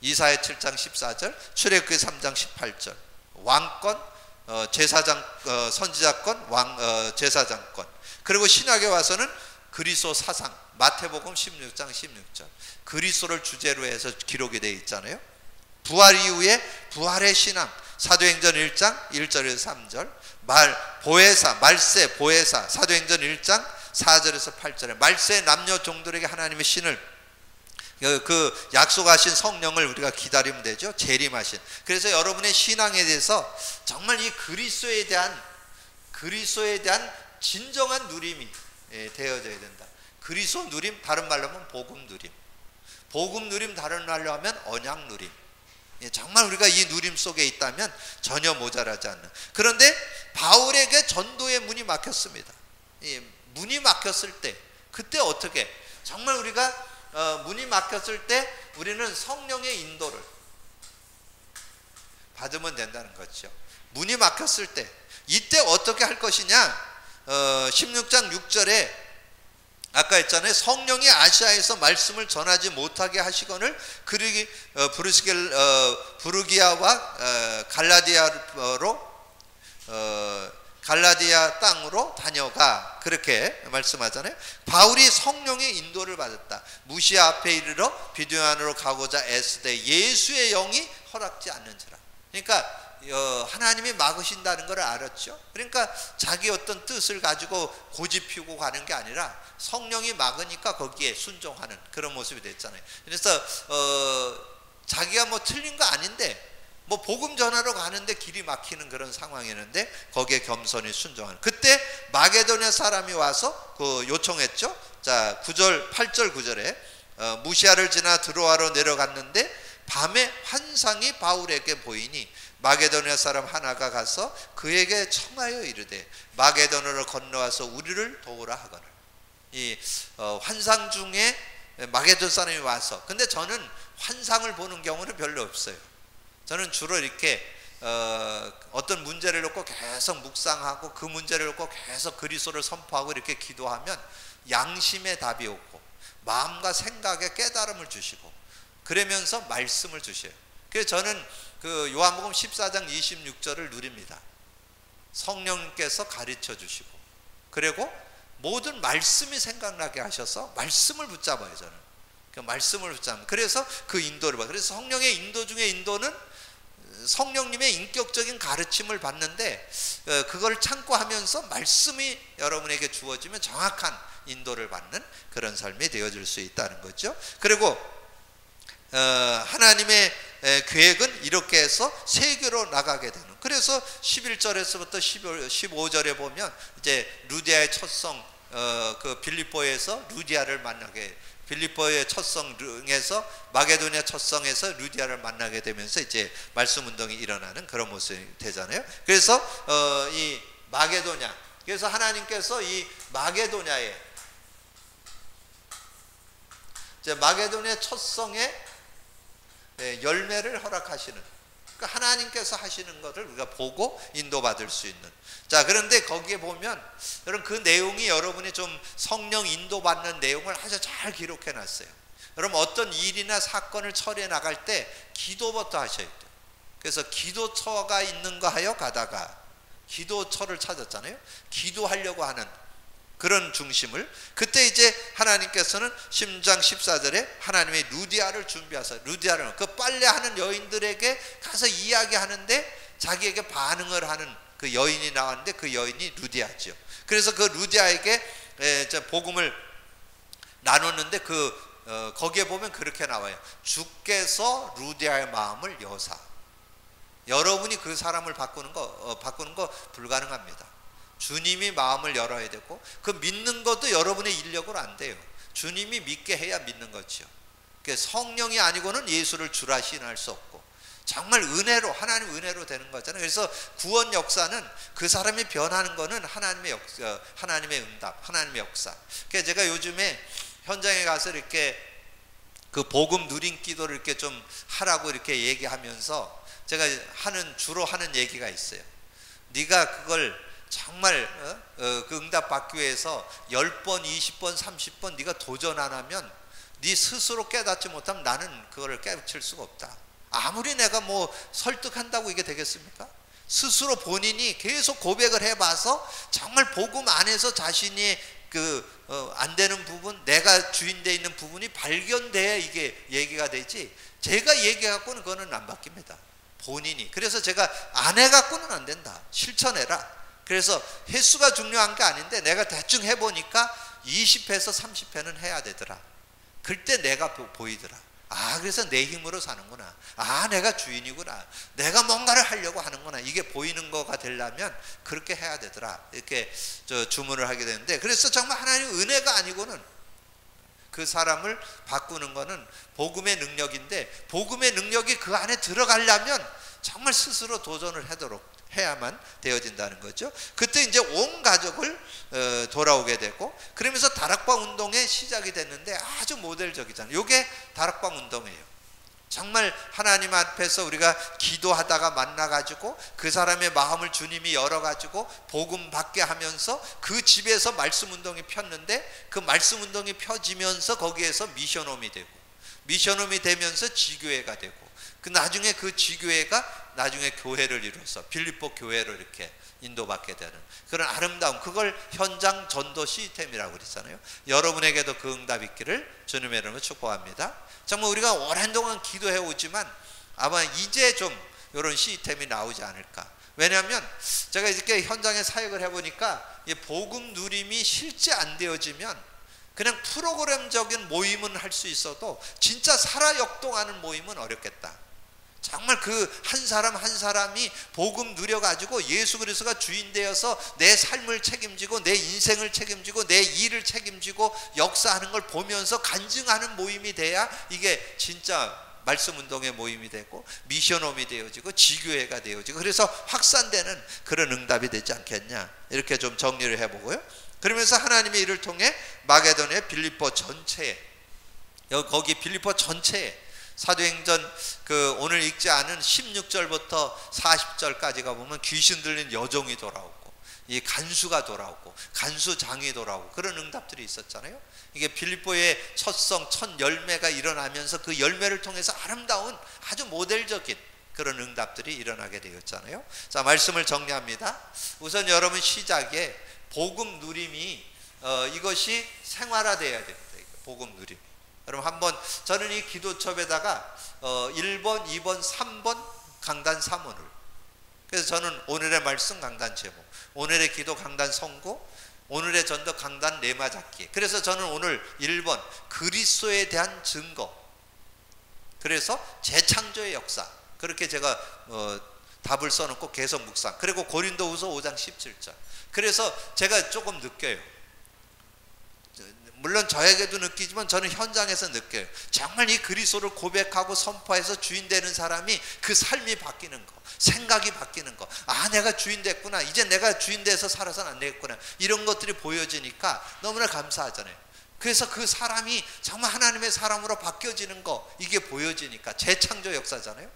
이사야 7장 14절, 출애굽기 3장 18절. 왕권, 제사장, 선지자권, 제사장권. 그리고 신약에 와서는 그리스도 사상, 마태복음 16장 16절. 그리스도를 주제로 해서 기록이 되어 있잖아요. 부활 이후에 부활의 신앙, 사도행전 1장 1절에서 3절. 말세 보혜사, 사도행전 1장 4절에서 8절에 말세 남녀 종들에게 하나님의 신을 그 약속하신 성령을 우리가 기다리면 되죠. 재림하신. 그래서 여러분의 신앙에 대해서 정말 이 그리스도에 대한 진정한 누림이 되어져야 된다. 그리스도 누림, 다른 말로 하면 복음 누림. 복음 누림, 다른 말로 하면 언약 누림. 정말 우리가 이 누림 속에 있다면 전혀 모자라지 않는. 그런데 바울에게 전도의 문이 막혔습니다. 문이 막혔을 때 그때 어떻게 정말 우리가 문이 막혔을 때 우리는 성령의 인도를 받으면 된다는 거죠. 문이 막혔을 때 이때 어떻게 할 것이냐. 16장 6절에 아까 했잖아요. 성령이 아시아에서 말씀을 전하지 못하게 하시거늘 부르기아와 갈라디아 땅으로 다녀가. 그렇게 말씀하잖아요. 바울이 성령의 인도를 받았다. 무시아 앞에 이르러 비두안으로 가고자 애쓰되 예수의 영이 허락지 않는지라. 그러니까 하나님이 막으신다는 걸 알았죠. 그러니까 자기 어떤 뜻을 가지고 고집 피우고 가는 게 아니라 성령이 막으니까 거기에 순종하는 그런 모습이 됐잖아요. 그래서 자기가 틀린 거 아닌데 복음 전하러 가는데 길이 막히는 그런 상황이었는데 거기에 겸손히 순종하는. 그때 마게도냐 사람이 와서 요청했죠. 자, 8절 9절에 무시아를 지나 드로아로 내려갔는데 밤에 환상이 바울에게 보이니 마게도냐 사람 하나가 가서 그에게 청하여 이르되 마게도냐로 건너와서 우리를 도우라 하거늘. 이 환상 중에 마게도 사람이 와서, 근데 저는 환상을 보는 경우는 별로 없어요. 저는 주로 이렇게 어떤 문제를 놓고 계속 묵상하고 그 문제를 놓고 계속 그리스도를 선포하고 이렇게 기도하면 양심의 답이 오고 마음과 생각에 깨달음을 주시고 그러면서 말씀을 주셔요. 그래서 저는 그 요한복음 14장 26절을 누립니다. 성령님께서 가르쳐 주시고 그리고 모든 말씀이 생각나게 하셔서 말씀을 붙잡아요. 저는 그 말씀을 붙잡아요. 그래서 그 인도를 봐요. 그래서 성령의 인도 중에 인도는 성령님의 인격적인 가르침을 받는데 그걸 참고 하면서 말씀이 여러분에게 주어지면 정확한 인도를 받는 그런 삶이 되어질 수 있다는 거죠. 그리고 하나님의 계획은 이렇게 해서 세계로 나가게 되는. 그래서 11절에서부터 15절에 보면 이제 루디아의 첫성 그 빌립보에서 루디아를 만나게, 빌립보의 첫성에서 마게도냐 첫성에서 루디아를 만나게 되면서 이제 말씀 운동이 일어나는 그런 모습이 되잖아요. 그래서 이 마게도냐, 그래서 하나님께서 이 마게도냐에 이제 마게도냐 첫성에 열매를 허락하시는, 그러니까 하나님께서 하시는 것을 우리가 보고 인도받을 수 있는. 자, 그런데 거기에 보면 여러분 그 내용이 여러분이 좀 성령 인도받는 내용을 아주 잘 기록해 놨어요. 여러분 어떤 일이나 사건을 처리해 나갈 때 기도부터 하셔야 돼요. 그래서 기도처가 있는가 하여 가다가 기도처를 찾았잖아요. 기도하려고 하는 그런 중심을, 그때 이제 하나님께서는 10장 14절에 하나님의 루디아를 준비하사, 루디아를 그 빨래하는 여인들에게 가서 이야기하는데 자기에게 반응을 하는 그 여인이 나왔는데 그 여인이 루디아죠. 그래서 그 루디아에게 복음을 나눴는데 거기에 보면 그렇게 나와요. 주께서 루디아의 마음을 여사. 여러분이 그 사람을 바꾸는 거 불가능합니다. 주님이 마음을 열어야 되고 그 믿는 것도 여러분의 인력으로 안 돼요. 주님이 믿게 해야 믿는 거죠. 성령이 아니고는 예수를 주라 시인할 수 없고 정말 은혜로, 하나님 은혜로 되는 거잖아요. 그래서 구원 역사는 그 사람이 변하는 거는 하나님의 역사, 하나님의 응답, 하나님의 역사. 그래서 제가 요즘에 현장에 가서 이렇게 그 복음 누린 기도를 이렇게 좀 하라고 이렇게 얘기하면서 제가 주로 하는 얘기가 있어요. 네가 그걸 정말 그 응답 받기 위해서 10번, 20번, 30번 네가 도전 안 하면 네 스스로 깨닫지 못하면 나는 그거를 깨우칠 수가 없다. 아무리 내가 뭐 설득한다고 이게 되겠습니까? 스스로 본인이 계속 고백을 해봐서 정말 복음 안에서 자신이 안 되는 부분, 내가 주인되어 있는 부분이 발견돼야 이게 얘기가 되지, 제가 얘기해갖고는 그거는 안 바뀝니다. 본인이. 그래서 제가 안 해갖고는 안 된다. 실천해라. 그래서 횟수가 중요한 게 아닌데 내가 대충 해보니까 20회에서 30회는 해야 되더라. 그때 내가 보이더라. 아, 그래서 내 힘으로 사는구나. 아, 내가 주인이구나. 내가 뭔가를 하려고 하는구나. 이게 보이는 거가 되려면 그렇게 해야 되더라. 이렇게 주문을 하게 되는데, 그래서 정말 하나님의 은혜가 아니고는 그 사람을 바꾸는 거는 복음의 능력인데, 복음의 능력이 그 안에 들어가려면 정말 스스로 도전을 하도록 해야만 되어진다는 거죠. 그때 이제 온 가족을 돌아오게 되고, 그러면서 다락방 운동의 시작이 됐는데 아주 모델적이잖아요. 이게 다락방 운동이에요. 정말 하나님 앞에서 우리가 기도하다가 만나가지고 그 사람의 마음을 주님이 열어가지고 복음 받게 하면서 그 집에서 말씀 운동이 폈는데, 그 말씀 운동이 펴지면서 거기에서 미션홈이 되고, 미션홈이 되면서 지교회가 되고, 그 나중에 그 지교회가 나중에 교회를 이루어서 빌립보 교회로 이렇게 인도받게 되는 그런 아름다움, 그걸 현장 전도 시스템이라고 그랬잖아요. 여러분에게도 그 응답 있기를 주님의 이름으로 축복합니다. 정말 우리가 오랜 동안 기도해 오지만 아마 이제 좀 이런 시스템이 나오지 않을까. 왜냐하면 제가 이렇게 현장에 사역을 해보니까 이 복음 누림이 실제 안 되어지면 그냥 프로그램적인 모임은 할 수 있어도 진짜 살아 역동하는 모임은 어렵겠다. 정말 그 한 사람 한 사람이 복음 누려가지고 예수 그리스도가 주인 되어서 내 삶을 책임지고 내 인생을 책임지고 내 일을 책임지고 역사하는 걸 보면서 간증하는 모임이 돼야 이게 진짜 말씀 운동의 모임이 되고 미션홈이 되어지고 지교회가 되어지고 그래서 확산되는 그런 응답이 되지 않겠냐, 이렇게 좀 정리를 해보고요. 그러면서 하나님이 이를 통해 마게도니아 빌립보 전체에, 거기 빌립보 전체에 사도행전 그 오늘 읽지 않은 16절부터 40절까지가 보면 귀신 들린 여종이 돌아오고 이 간수가 돌아오고 간수장이 돌아오고 그런 응답들이 있었잖아요. 이게 빌립보의 첫 성, 첫 열매가 일어나면서 그 열매를 통해서 아름다운 아주 모델적인 그런 응답들이 일어나게 되었잖아요. 자, 말씀을 정리합니다. 우선 여러분 시작에 복음 누림이 이것이 생활화되어야 됩니다. 복음 누림. 여러분 한번 저는 이 기도첩에다가 1번, 2번, 3번 강단 사문을, 그래서 저는 오늘의 말씀 강단 제목, 오늘의 기도 강단 선고, 오늘의 전도 강단 레마 잡기. 그래서 저는 오늘 1번 그리스도에 대한 증거, 그래서 재창조의 역사, 그렇게 제가 답을 써놓고 계속 묵상. 그리고 고린도후서 5장 17절. 그래서 제가 조금 느껴요. 물론 저에게도 느끼지만 저는 현장에서 느껴요. 정말 이 그리스도를 고백하고 선포해서 주인 되는 사람이 그 삶이 바뀌는 거, 생각이 바뀌는 거, 아 내가 주인 됐구나, 이제 내가 주인 돼서 살아서는 안 되겠구나, 이런 것들이 보여지니까 너무나 감사하잖아요. 그래서 그 사람이 정말 하나님의 사람으로 바뀌어지는 거, 이게 보여지니까 재창조 역사잖아요.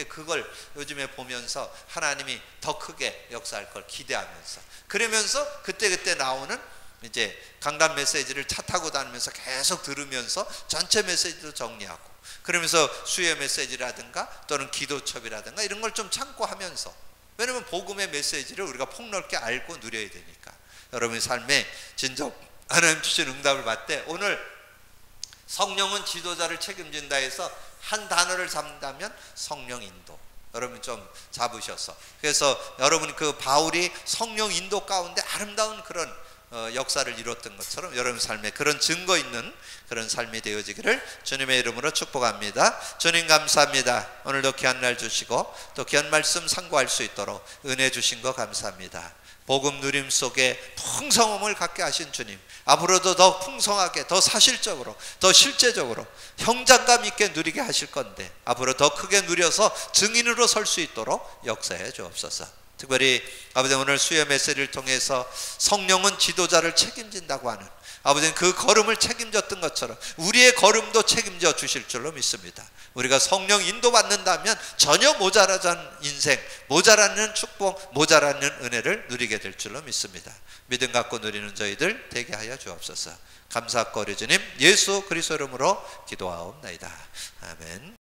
그걸 요즘에 보면서 하나님이 더 크게 역사할 걸 기대하면서, 그러면서 그때그때 나오는 이제 강단 메시지를 차 타고 다니면서 계속 들으면서 전체 메시지도 정리하고, 그러면서 수요 메시지라든가 또는 기도첩이라든가 이런 걸 좀 참고하면서, 왜냐면 복음의 메시지를 우리가 폭넓게 알고 누려야 되니까. 여러분의 삶에 진정 하나님 주신 응답을 받되, 오늘 성령은 지도자를 책임진다 해서 한 단어를 잡는다면 성령 인도, 여러분 좀 잡으셔서, 그래서 여러분 그 바울이 성령 인도 가운데 아름다운 그런 역사를 이뤘던 것처럼 여러분 삶에 그런 증거 있는 그런 삶이 되어지기를 주님의 이름으로 축복합니다. 주님 감사합니다. 오늘도 귀한 날 주시고 또 귀한 말씀 상고할 수 있도록 은혜 주신 거 감사합니다. 복음 누림 속에 풍성함을 갖게 하신 주님, 앞으로도 더 풍성하게, 더 사실적으로, 더 실제적으로 현장감 있게 누리게 하실 건데, 앞으로 더 크게 누려서 증인으로 설 수 있도록 역사해 주옵소서. 특별히 아버지 오늘 수요 메시지를 통해서 성령은 지도자를 책임진다고 하는, 아버지는 그 걸음을 책임졌던 것처럼 우리의 걸음도 책임져 주실 줄로 믿습니다. 우리가 성령 인도받는다면 전혀 모자라지 않은 인생, 모자라는 축복, 모자라는 은혜를 누리게 될 줄로 믿습니다. 믿음 갖고 누리는 저희들 되게 하여 주옵소서. 감사거리 주님 예수 그리스도 이름으로 기도하옵나이다. 아멘.